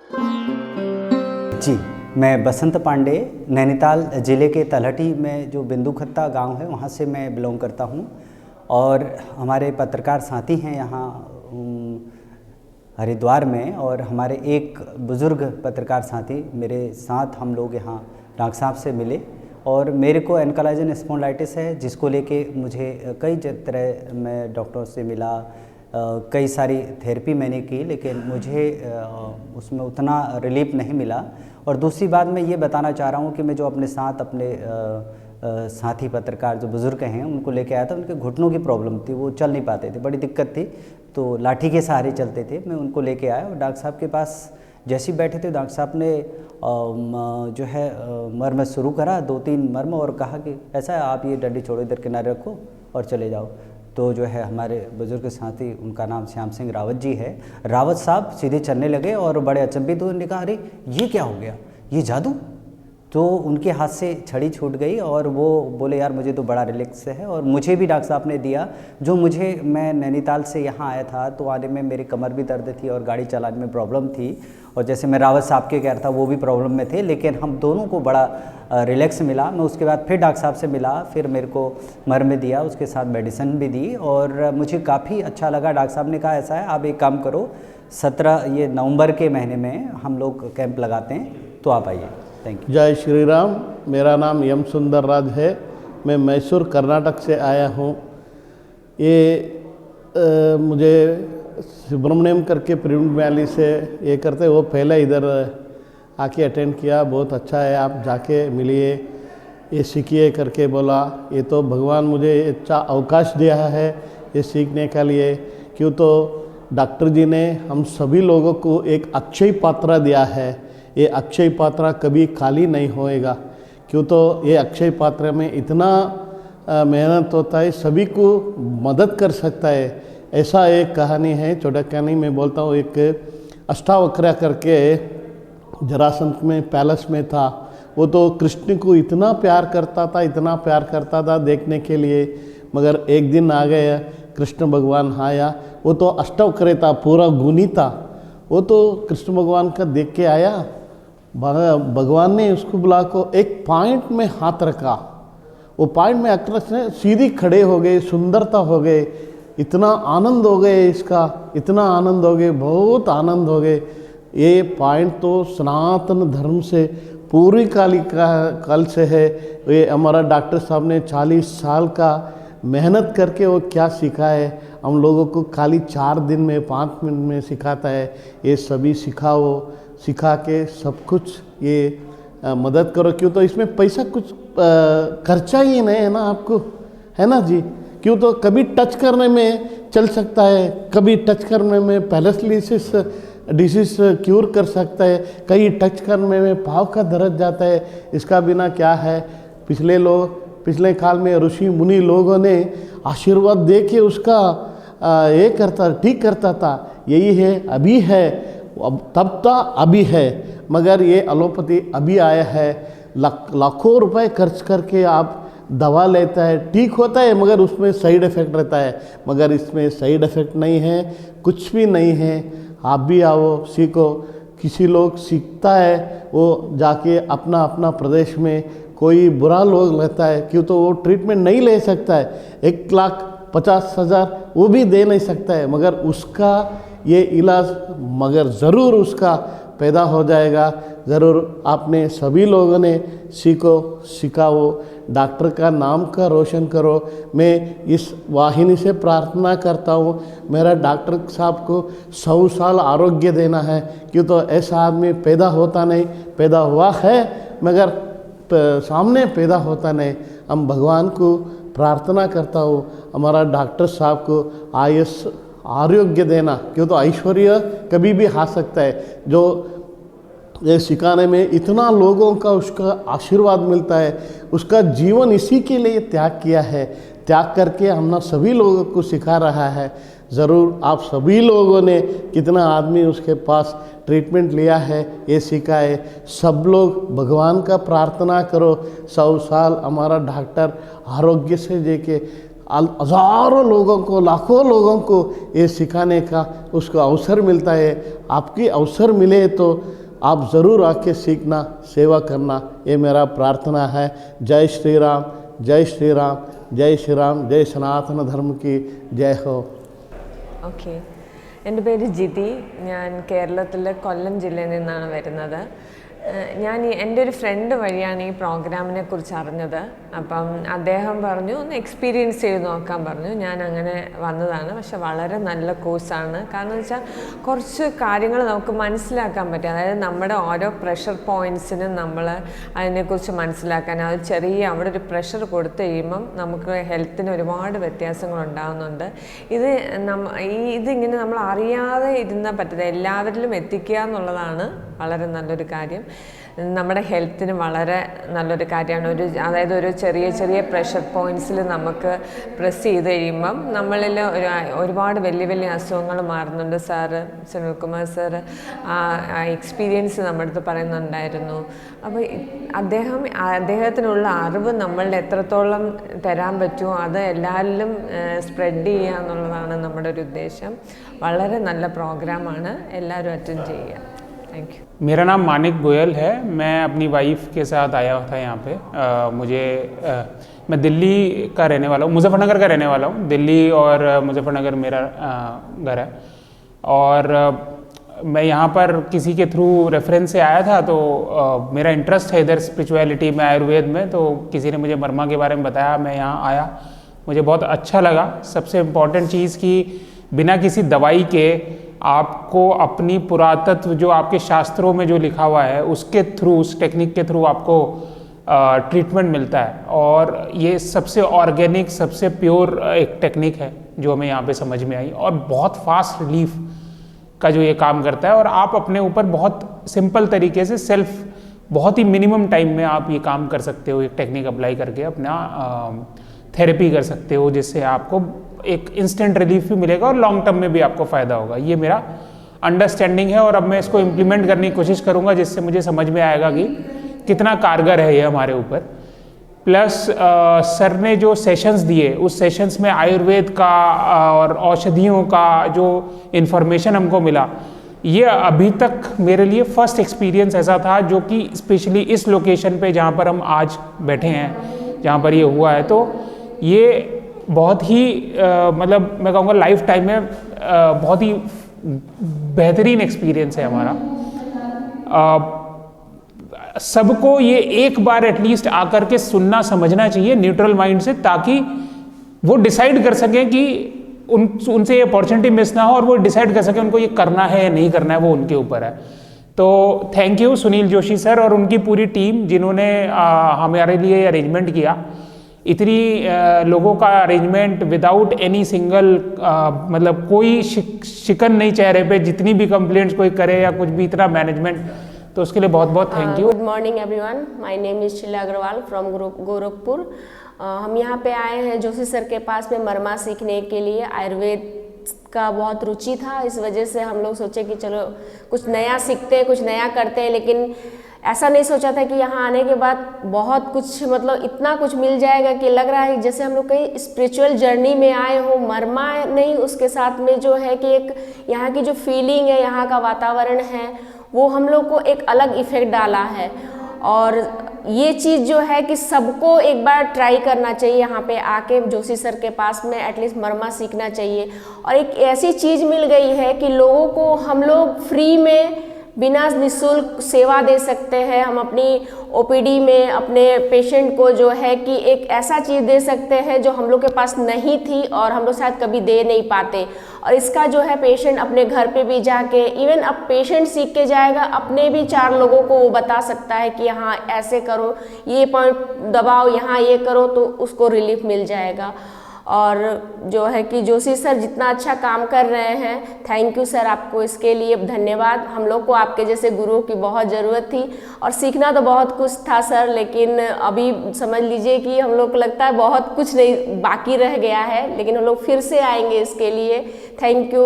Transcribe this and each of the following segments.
जी, मैं बसंत पांडे, नैनीताल ज़िले के तलहटी में जो बिंदुखत्ता गांव है वहां से मैं बिलोंग करता हूं। और हमारे पत्रकार साथी हैं यहाँ हरिद्वार में, और हमारे एक बुज़ुर्ग पत्रकार साथी मेरे साथ, हम लोग यहाँ डॉक्टर साहब से मिले। और मेरे को एनकाइलोज़न स्पॉन्डिलाइटिस है, जिसको लेके मुझे कई तरह मैं डॉक्टरों से मिला, कई सारी थेरेपी मैंने की, लेकिन मुझे उसमें उतना रिलीफ नहीं मिला। और दूसरी बात मैं ये बताना चाह रहा हूँ कि मैं जो अपने साथ अपने साथी पत्रकार जो बुज़ुर्ग हैं उनको लेके आया था, उनके घुटनों की प्रॉब्लम थी, वो चल नहीं पाते थे, बड़ी दिक्कत थी, तो लाठी के सहारे चलते थे। मैं उनको लेके आया और डॉक्टर साहब के पास जैसे ही बैठे थे, डॉक्टर साहब ने जो है मर्म शुरू करा, 2-3 मर्म, और कहा कि ऐसा है, आप ये डंडी छोड़ो, इधर किनारे रखो और चले जाओ। तो जो है हमारे बुजुर्ग साथी, उनका नाम श्याम सिंह रावत जी है, रावत साहब सीधे चलने लगे और बड़े अचंभित हुए। उन्होंने कहा, अरे ये क्या हो गया, ये जादू। तो उनके हाथ से छड़ी छूट गई और वो बोले, यार मुझे तो बड़ा रिलैक्स है। और मुझे भी डॉक्टर साहब ने दिया, जो मैं नैनीताल से यहाँ आया था तो आने में मेरी कमर भी दर्द थी और गाड़ी चलाने में प्रॉब्लम थी, और जैसे मैं रावत साहब के कह रहा था वो भी प्रॉब्लम में थे, लेकिन हम दोनों को बड़ा रिलैक्स मिला। मैं उसके बाद फिर डॉक्टर साहब से मिला, फिर मेरे को मर्म दिया, उसके साथ मेडिसिन भी दी और मुझे काफ़ी अच्छा लगा। डॉक्टर साहब ने कहा, ऐसा है आप एक काम करो, 17 ये नवंबर के महीने में हम लोग कैंप लगाते हैं, तो आप आइए। Thank you. जय श्री राम। मेरा नाम एम सुंदर राज है, मैं मैसूर कर्नाटक से आया हूँ। ये मुझे सुब्रमण्यम करके प्रिंट वैली से ये करते, वो पहले इधर आके अटेंड किया, बहुत अच्छा है, आप जाके मिलिए, ये सीखिए करके बोला। ये तो भगवान मुझे अच्छा अवकाश दिया है ये सीखने के लिए, क्यों तो डॉक्टर जी ने हम सभी लोगों को एक अक्षय पात्र दिया है। ये अक्षय पात्र कभी खाली नहीं होएगा, क्यों तो ये अक्षय पात्र में इतना मेहनत होता है, सभी को मदद कर सकता है। ऐसा एक कहानी है, छोटा कहानी मैं बोलता हूँ। एक अष्टावक्र करके जरासंध में पैलेस में था, वो तो कृष्ण को इतना प्यार करता था, इतना प्यार करता था देखने के लिए, मगर एक दिन आ गया कृष्ण भगवान आया, वो तो अष्टावक्र था, पूरा गुणी था, वो तो कृष्ण भगवान का देख के आया, भगवान ने उसको बुला को एक पॉइंट में हाथ रखा, वो पॉइंट में आकर सीधी खड़े हो गए, सुंदरता हो गए, इतना आनंद हो गए, इसका इतना आनंद हो गए, बहुत आनंद हो गए। ये पॉइंट तो सनातन धर्म से पूरी काल से है। ये हमारा डॉक्टर साहब ने 40 साल का मेहनत करके वो क्या सीखा है, हम लोगों को खाली 4 दिन में 5 मिनट में सिखाता है। ये सभी सिखा के सब कुछ ये मदद करो, क्यों तो इसमें पैसा कुछ खर्चा ही नहीं है ना आपको, है ना जी। क्यों तो कभी टच करने में चल सकता है, कभी टच करने में पैरालिसिस डिसीज क्यूर कर सकता है, कहीं टच करने में पाँव का दर्द जाता है। इसका बिना क्या है, पिछले काल में ऋषि मुनि लोगों ने आशीर्वाद दे के उसका ये ठीक करता था। यही है, अभी है, तब था अभी है, मगर ये एलोपैथी अभी आया है। लाखों रुपए खर्च करके आप दवा लेता है, ठीक होता है, मगर उसमें साइड इफ़ेक्ट रहता है, मगर इसमें साइड इफ़ेक्ट नहीं है, कुछ भी नहीं है। आप भी आओ, सीखो। किसी लोग सीखता है, वो जाके अपना प्रदेश में कोई बुरा लोग रहता है, क्यों तो वो ट्रीटमेंट नहीं ले सकता है, 1,50,000 वो भी दे नहीं सकता है, मगर उसका ये इलाज मगर ज़रूर उसका पैदा हो जाएगा। ज़रूर आपने सभी लोगों ने सिखाओ, डॉक्टर का नाम का रोशन करो। मैं इस वाहिनी से प्रार्थना करता हूँ, मेरा डॉक्टर साहब को 100 साल आरोग्य देना है, क्यों तो ऐसा आदमी पैदा होता नहीं, पैदा हुआ है मगर सामने पैदा होता नहीं। हम भगवान को प्रार्थना करता हूँ, हमारा डॉक्टर साहब को आयुष आरोग्य देना, क्यों तो ऐश्वर्य कभी भी आ सकता है। जो ये सिखाने में इतना लोगों का उसका आशीर्वाद मिलता है, उसका जीवन इसी के लिए त्याग किया है, त्याग करके हमने सभी लोगों को सिखा रहा है। ज़रूर आप सभी लोगों ने कितना आदमी उसके पास ट्रीटमेंट लिया है, ये सीखा है। सब लोग भगवान का प्रार्थना करो, 100 साल हमारा डॉक्टर आरोग्य से देके हज़ारों लोगों को, लाखों लोगों को ये सिखाने का उसको अवसर मिलता है। आपकी अवसर मिले तो आप ज़रूर आके सीखना, सेवा करना, ये मेरा प्रार्थना है। जय श्री राम, जय श्री राम, जय श्री राम, जय सनातन धर्म की जय हो। ഓക്കെ, എൻ്റെ പേര് ജിതി. ഞാൻ കേരളത്തിലെ കൊല്ലം ജില്ലയിൽ നിന്നാണ് വരുന്നത്. ഞാൻ എൻ്റെ ഒരു ഫ്രണ്ട് വഴിയാണ് ഈ പ്രോഗ്രാമിനെ കുറിച്ച് അറിഞ്ഞത്. അപ്പം അദ്ദേഹം പറഞ്ഞു ഒന്ന് എക്സ്പീരിയൻസ് ചെയ്ത് നോക്കാൻ പറഞ്ഞു. ഞാൻ അങ്ങനെ വന്നതാണ്. പക്ഷെ വളരെ നല്ല കോഴ്സാണ്. കാരണം എന്ന് വെച്ചാൽ കുറച്ച് കാര്യങ്ങൾ നമുക്ക് മനസ്സിലാക്കാൻ പറ്റും. അതായത് നമ്മുടെ ഓരോ പ്രഷർ പോയിൻറ്റ്സിനും നമ്മൾ അതിനെക്കുറിച്ച് മനസ്സിലാക്കാൻ, അത് ചെറിയ അവിടെ ഒരു പ്രഷർ കൊടുത്തു കഴിയുമ്പം നമുക്ക് ഹെൽത്തിന് ഒരുപാട് വ്യത്യാസങ്ങൾ ഉണ്ടാകുന്നുണ്ട്. ഇതിങ്ങനെ നമ്മൾ അറിയാതെ ഇരുന്നാൽ പറ്റില്ല, എല്ലാവരിലും എത്തിക്കുക എന്നുള്ളതാണ് വളരെ നല്ലൊരു കാര്യം. നമ്മുടെ ഹെൽത്തിന് വളരെ നല്ലൊരു കാര്യമാണ്. അതായത് ഒരു ചെറിയ ചെറിയ പ്രഷർ പോയിൻറ്റ്സിൽ നമുക്ക് പ്രസ് ചെയ്ത് കഴിയുമ്പം നമ്മളിൽ ഒരുപാട് വലിയ വലിയ അസുഖങ്ങൾ മാറുന്നുണ്ട്. സാറ് സുനിൽകുമാർ സാറ് ആ എക്സ്പീരിയൻസ് നമ്മുടെ അടുത്ത് പറയുന്നുണ്ടായിരുന്നു. അപ്പോൾ അദ്ദേഹത്തിനുള്ള അറിവ് നമ്മളുടെ എത്രത്തോളം തരാൻ പറ്റുമോ അത് എല്ലാവരിലും സ്പ്രെഡ് ചെയ്യുക എന്നുള്ളതാണ് നമ്മുടെ ഒരു ഉദ്ദേശം. വളരെ നല്ല പ്രോഗ്രാമാണ്, എല്ലാവരും അറ്റൻഡ് ചെയ്യുക. Thank you. मेरा नाम मानिक गोयल है. मैं अपनी वाइफ के साथ आया था यहाँ पे. मैं दिल्ली का रहने वाला हूँ, मुजफ्फरनगर का रहने वाला हूँ. दिल्ली और मुजफ्फरनगर मेरा घर है. और मैं यहाँ पर किसी के थ्रू रेफरेंस से आया था. तो मेरा इंटरेस्ट है इधर स्पिरिचुअलिटी में, आयुर्वेद में. तो किसी ने मुझे मरमा के बारे में बताया, मैं यहाँ आया, मुझे बहुत अच्छा लगा. सबसे इम्पॉर्टेंट चीज़ कि बिना किसी दवाई के आपको अपनी पुरातत्व जो आपके शास्त्रों में जो लिखा हुआ है उसके थ्रू, उस टेक्निक के थ्रू आपको ट्रीटमेंट मिलता है. और ये सबसे ऑर्गेनिक, सबसे प्योर एक टेक्निक है जो हमें यहाँ पे समझ में आई. और बहुत फास्ट रिलीफ का जो ये काम करता है. और आप अपने ऊपर बहुत सिंपल तरीके से सेल्फ, बहुत ही मिनिमम टाइम में आप ये काम कर सकते हो. एक टेक्निक अप्लाई करके अपना थेरेपी कर सकते हो, जिससे आपको एक इंस्टेंट रिलीफ भी मिलेगा और लॉन्ग टर्म में भी आपको फ़ायदा होगा. ये मेरा अंडरस्टैंडिंग है और अब मैं इसको इम्प्लीमेंट करने की कोशिश करूँगा, जिससे मुझे समझ में आएगा कि कितना कारगर है ये हमारे ऊपर. प्लस सर ने जो सेशंस दिए, उस सेशंस में आयुर्वेद का और औषधियों का जो इन्फॉर्मेशन हमको मिला, ये अभी तक मेरे लिए फ़र्स्ट एक्सपीरियंस ऐसा था जो कि स्पेशली इस लोकेशन पे जहाँ पर हम आज बैठे हैं, जहाँ पर ये हुआ है. तो ये बहुत ही मतलब मैं कहूँगा लाइफ टाइम में बहुत ही बेहतरीन एक्सपीरियंस है हमारा. सबको ये एक बार एटलीस्ट आकर के सुनना समझना चाहिए न्यूट्रल माइंड से, ताकि वो डिसाइड कर सकें कि उनसे ये अपॉर्चुनिटी मिस ना हो और वो डिसाइड कर सकें उनको ये करना है या नहीं करना है, वो उनके ऊपर है. तो thank you Sunil Joshi sir और उनकी पूरी टीम जिन्होंने हमारे लिए अरेंजमेंट किया. इतनी लोगों का अरेंजमेंट विदाउट एनी सिंगल मतलब कोई शिकन नहीं चेहरे पे, जितनी भी कंप्लेंट्स कोई करे या कुछ भी, इतना मैनेजमेंट, तो उसके लिए बहुत बहुत thank you. Good morning everyone, my name is Sheela Agarwal from Gorakhpur. हम यहाँ पे आए हैं जोशी सर के पास में मरमा सीखने के लिए. आयुर्वेद का बहुत रुचि था, इस वजह से हम लोग सोचे कि चलो कुछ नया सीखते हैं, कुछ नया करते हैं. लेकिन ऐसा नहीं सोचा था कि यहाँ आने के बाद बहुत कुछ, मतलब इतना कुछ मिल जाएगा कि लग रहा है जैसे हम लोग कहीं स्पिरिचुअल जर्नी में आए हो. मरमा नहीं, उसके साथ में जो है कि एक यहाँ की जो फीलिंग है, यहाँ का वातावरण है, वो हम लोग को एक अलग इफ़ेक्ट डाला है. और ये चीज़ जो है कि सबको एक बार ट्राई करना चाहिए, यहाँ पे आके जोशी सर के पास में एटलीस्ट मरमा सीखना चाहिए. और एक ऐसी चीज़ मिल गई है कि लोगों को हम लोग फ्री में बिना निःशुल्क सेवा दे सकते हैं. हम अपनी ओपीडी में अपने पेशेंट को जो है कि एक ऐसा चीज़ दे सकते हैं जो हम लोग के पास नहीं थी और हम लोग शायद कभी दे नहीं पाते. और इसका जो है पेशेंट अपने घर पे भी जाके, इवन अब पेशेंट सीख के जाएगा, अपने भी 4 लोगों को वो बता सकता है कि हाँ ऐसे करो, ये पॉइंट दबाओ, यहाँ ये करो, तो उसको रिलीफ मिल जाएगा. और जो है कि जोशी सर जितना अच्छा काम कर रहे हैं, थैंक यू सर, आपको इसके लिए धन्यवाद. हम लोग को आपके जैसे गुरुओं की बहुत ज़रूरत थी और सीखना तो बहुत कुछ था सर, लेकिन अभी समझ लीजिए कि हम लोग को लगता है बहुत कुछ नहीं बाकी रह गया है, लेकिन हम लोग फिर से आएंगे इसके लिए. थैंक यू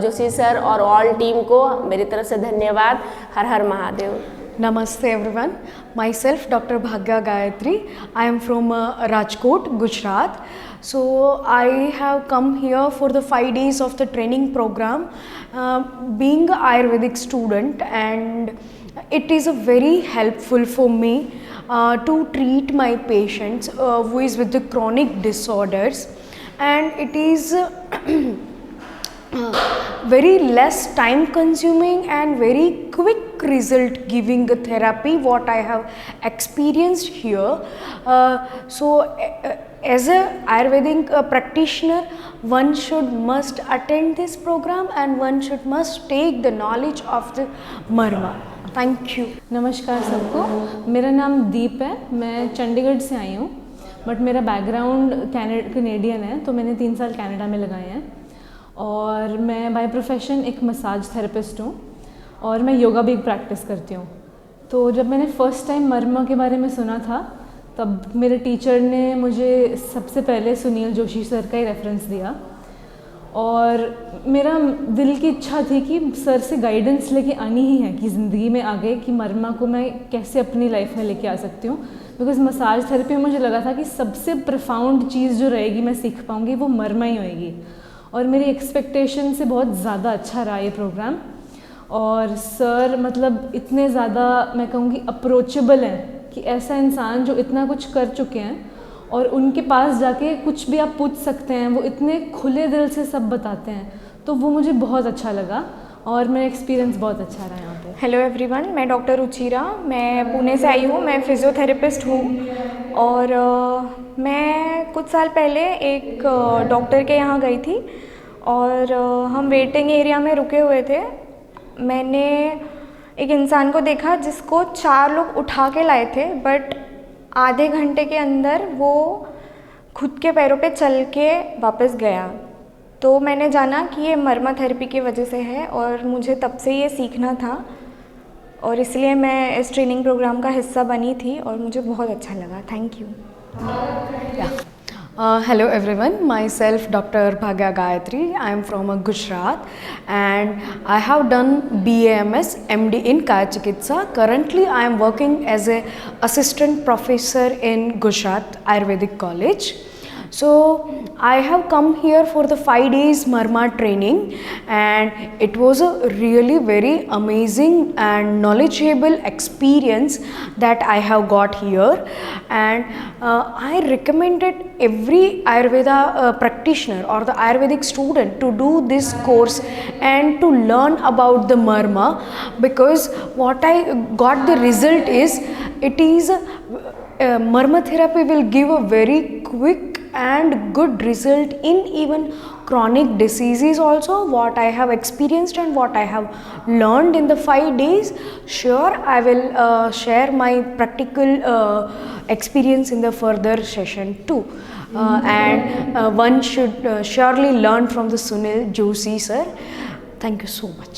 जोशी सर और ऑल टीम को मेरी तरफ से धन्यवाद. हर हर Mahadev. Namaste everyone. Myself Dr. Bhagya Gayatri. I am from Rajkot, Gujarat. So I have come here for the 5 days of the training program, being an Ayurvedic student, and it is very helpful for me to treat my patients who is with the chronic disorders, and it is very less time consuming and very quick result giving a therapy what I have experienced here. As a Ayurvedic practitioner, one should must attend this program and one should must take the knowledge of the marma. Thank you. नमस्कार सबको, मेरा नाम दीप है। मैं चंडीगढ़ से आई हूँ, but मेरा background Canadian है, तो मैंने 3 साल कनाडा में लगाए हैं। और मैं बाय प्रोफेशन एक मसाज थेरेपिस्ट हूँ और मैं योगा भी प्रैक्टिस करती हूँ। तो जब मैंने फ़र्स्ट टाइम मर्मा के बारे में सुना था, तब मेरे टीचर ने मुझे सबसे पहले सुनील जोशी सर का ही रेफरेंस दिया, और मेरा दिल की इच्छा थी कि सर से गाइडेंस लेके आनी ही है कि ज़िंदगी में आगे कि मर्मा को मैं कैसे अपनी लाइफ में लेके आ सकती हूँ। बिकॉज मसाज थेरेपी में मुझे लगा था कि सबसे प्रोफाउंड चीज़ जो रहेगी मैं सीख पाऊँगी वो मर्मा ही होएगी, और मेरी एक्सपेक्टेशन से बहुत ज़्यादा अच्छा रहा ये प्रोग्राम। और सर मतलब इतने ज़्यादा मैं कहूँगी अप्रोचेबल हैं कि ऐसा इंसान जो इतना कुछ कर चुके हैं और उनके पास जाके कुछ भी आप पूछ सकते हैं, वो इतने खुले दिल से सब बताते हैं, तो वो मुझे बहुत अच्छा लगा और मेरा एक्सपीरियंस बहुत अच्छा रहा यहाँ पे। हेलो एवरीवन, मैं डॉक्टर रुचिरा, मैं पुणे से आई हूँ। मैं फिजियोथेरेपिस्ट हूँ और मैं कुछ साल पहले एक डॉक्टर के यहाँ गई थी और हम वेटिंग एरिया में रुके हुए थे। मैंने एक इंसान को देखा जिसको 4 लोग उठा के लाए थे, बट आधे घंटे के अंदर वो खुद के पैरों पे चल के वापस गया। तो मैंने जाना कि ये मर्मा थेरेपी की वजह से है और मुझे तब से ये सीखना था और इसलिए मैं इस ट्रेनिंग प्रोग्राम का हिस्सा बनी थी और मुझे बहुत अच्छा लगा। Thank you. Hello everyone, myself Dr. Bhagya Gayatri. I am from Gujarat and I have done BAMS MD in Kaya Chikitsa. Currently I am working as a assistant professor in Gujarat Ayurvedic College. So I have come here for the 5 days Marma training, and it was a really very amazing and knowledgeable experience that I have got here, and I recommended every Ayurveda practitioner or the Ayurvedic student to do this course and to learn about the Marma, because what I got the result is it is Marma therapy will give a very quick and good result in even chronic diseases also, what I have experienced and what I have learned in the 5 days. Sure, I will share my practical experience in the further session too. And one should surely learn from the Sunil Joshi sir. Thank you so much.